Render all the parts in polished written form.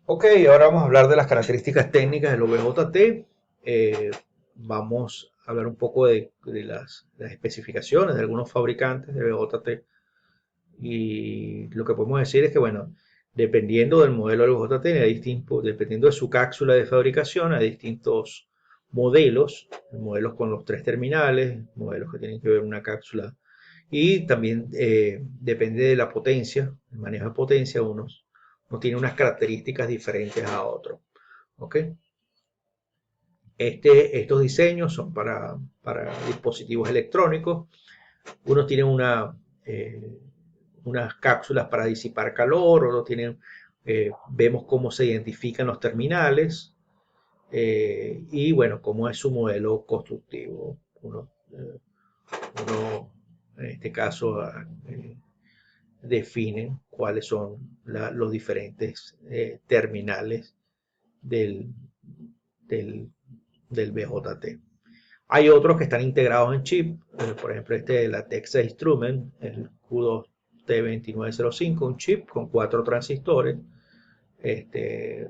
Ok, ahora vamos a hablar de las características técnicas del OBJT. Vamos a hablar un poco de las especificaciones de algunos fabricantes de OBJT. Y lo que podemos decir es que, bueno, dependiendo del modelo del OBJT, dependiendo de su cápsula de fabricación, hay distintos modelos con los tres terminales, modelos que tienen que ver una cápsula. Y también depende de la potencia, el manejo de potencia, uno tiene unas características diferentes a otros. ¿Ok? Estos diseños son para dispositivos electrónicos. Unos tienen unas cápsulas para disipar calor, otros tienen, vemos cómo se identifican los terminales y bueno, cómo es su modelo constructivo. Uno en este caso, definen cuáles son los diferentes terminales del, del, del BJT. Hay otros que están integrados en chip, por ejemplo este de la Texas Instrument, el Q2T2905, un chip con 4 transistores, este,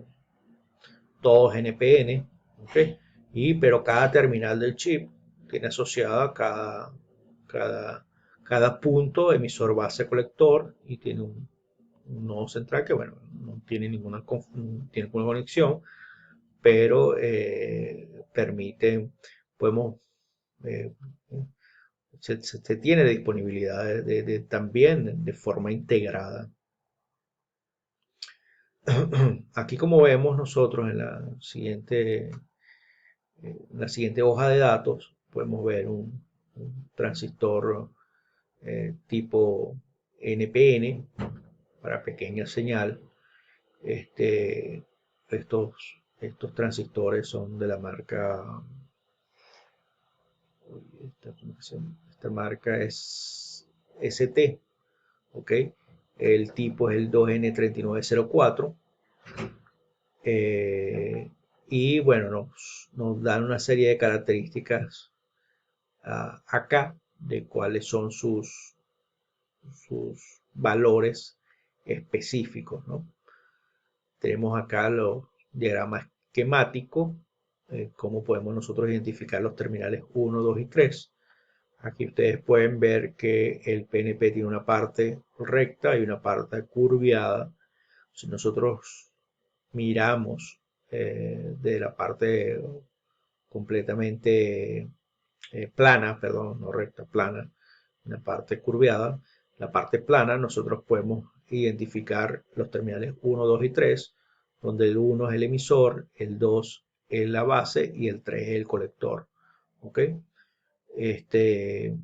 todos NPN, ¿okay? Pero cada terminal del chip tiene asociada cada punto emisor base colector y tiene un nodo central que, bueno, no tiene no tiene ninguna conexión, pero podemos, eh, se tiene disponibilidad también de forma integrada. Aquí como vemos nosotros en la siguiente hoja de datos, podemos ver un transistor tipo NPN para pequeña señal. Este, estos transistores son de la marca, esta marca es ST, ¿ok? El tipo es el 2N3904. eh, y bueno, nos dan una serie de características acá de cuáles son sus valores específicos, ¿no? Tenemos acá los diagramas esquemáticos, cómo podemos nosotros identificar los terminales 1, 2 y 3. Aquí ustedes pueden ver que el PNP tiene una parte recta y una parte curviada. Si nosotros miramos de la parte completamente plana, perdón, no recta, plana, una parte curviada, la parte plana, nosotros podemos identificar los terminales 1, 2 y 3, donde el 1 es el emisor, el 2 es la base y el 3 es el colector. ¿Ok? Este,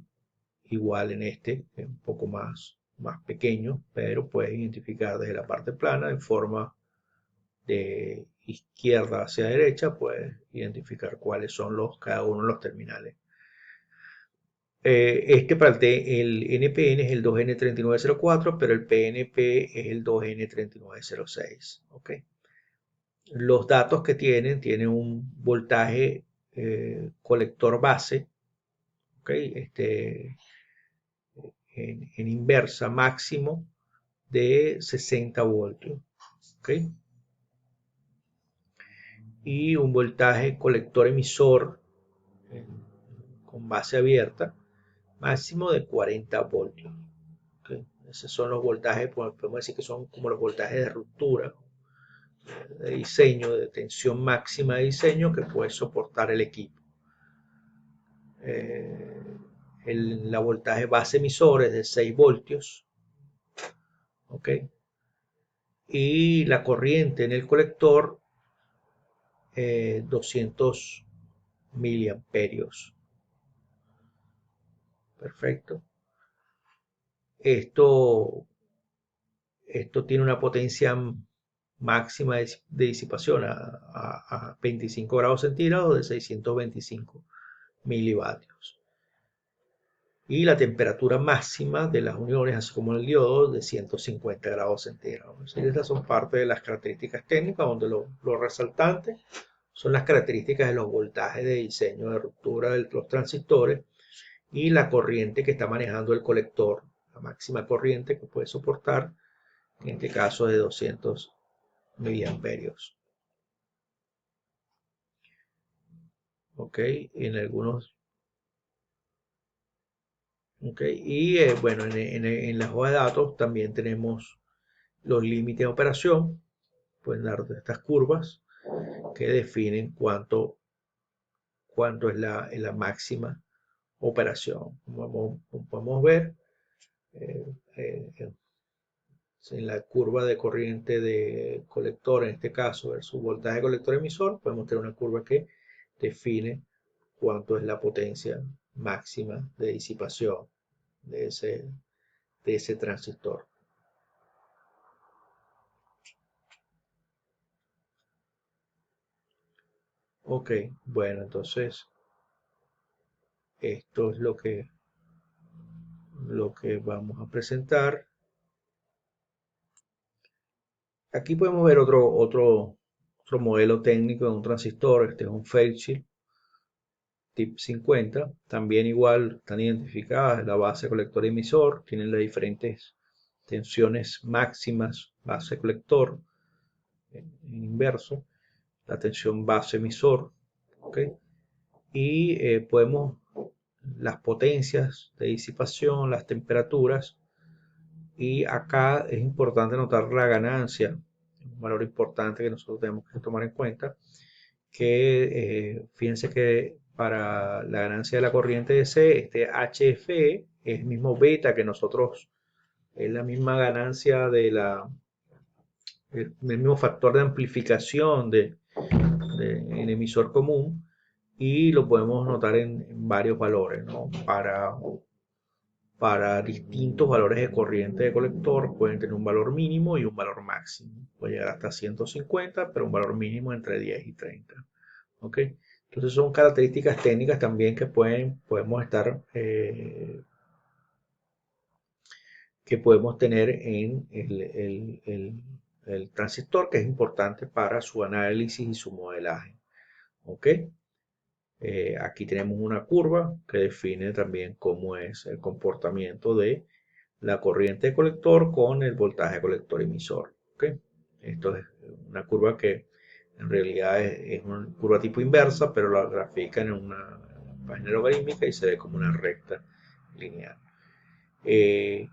igual en este, es un poco más pequeño, pero puedes identificar desde la parte plana en forma de izquierda hacia derecha, puedes identificar cuáles son cada uno de los terminales. Para el NPN es el 2N3904, pero el PNP es el 2N3906. ¿Ok? Los datos que tienen un voltaje colector base, ¿ok? En inversa máximo de 60 voltios. ¿Ok? Y un voltaje colector emisor eh, con base abierta máximo de 40 voltios. ¿Okay? Esos son los voltajes, podemos decir que son como los voltajes de ruptura, de diseño, de tensión máxima de diseño que puede soportar el equipo. Eh, la voltaje base emisor es de 6 voltios. ¿Ok? Y la corriente en el colector 200 miliamperios. Perfecto. Esto, esto tiene una potencia máxima de disipación a 25 grados centígrados de 625 milivatios. Y la temperatura máxima de las uniones, así como el diodo, de 150 grados centígrados. Estas son parte de las características técnicas, donde lo resaltante son las características de los voltajes de diseño de ruptura de los transistores y la corriente que está manejando el colector, la máxima corriente que puede soportar, en este caso de 200 miliamperios. Ok, en algunos. Ok, y bueno, en la hoja de datos también tenemos los límites de operación. Pueden dar estas curvas que definen cuánto es la máxima operación. Como podemos ver, eh, eh, en la curva de corriente de colector, en este caso, versus voltaje colector emisor, podemos tener una curva que define cuánto es la potencia máxima de disipación de ese transistor. Ok, bueno, entonces esto es lo que vamos a presentar. Aquí podemos ver otro modelo técnico de un transistor. Este es un Fairchild TIP 50. También igual están identificadas la base colector emisor. Tienen las diferentes tensiones máximas base colector en inverso. La tensión base emisor. ¿Ok? Y podemos las potencias de disipación, las temperaturas. Y acá es importante notar la ganancia, un valor importante que nosotros tenemos que tomar en cuenta, que fíjense que para la ganancia de la corriente DC, este HFE es el mismo beta que nosotros, es la misma ganancia el mismo factor de amplificación en emisor común, y lo podemos notar en varios valores, ¿no? Para distintos valores de corriente de colector pueden tener un valor mínimo y un valor máximo. Puede llegar hasta 150, pero un valor mínimo entre 10 y 30. ¿Ok? Entonces son características técnicas también que podemos tener en el transistor, que es importante para su análisis y su modelaje. ¿Ok? Aquí tenemos una curva que define también cómo es el comportamiento de la corriente de colector con el voltaje colector emisor. ¿Ok? Esto es una curva que en realidad es una curva tipo inversa, pero la grafican en una página logarítmica y se ve como una recta lineal. Eh,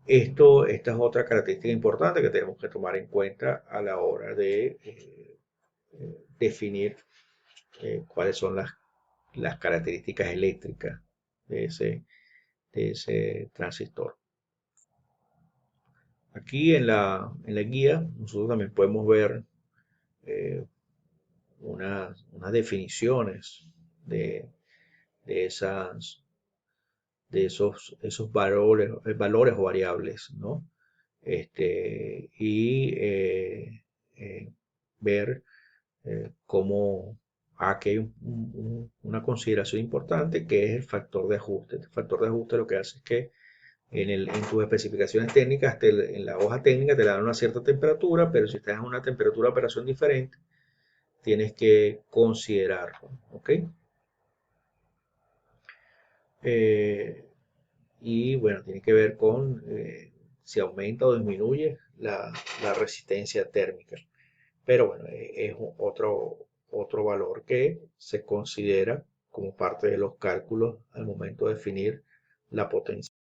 esta es otra característica importante que tenemos que tomar en cuenta a la hora de definir cuáles son las características eléctricas de ese transistor. Aquí en la guía nosotros también podemos ver eh, unas definiciones de, de esas, de esos valores o variables, ¿no? Y ver cómo aquí hay una consideración importante, que es el factor de ajuste. El factor de ajuste lo que hace es que en tus especificaciones técnicas, en la hoja técnica te dan una cierta temperatura, pero si estás en una temperatura de operación diferente, tienes que considerarlo. ¿Ok? Eh, y bueno, tiene que ver con si aumenta o disminuye la resistencia térmica. Pero bueno, es otro valor que se considera como parte de los cálculos al momento de definir la potencia.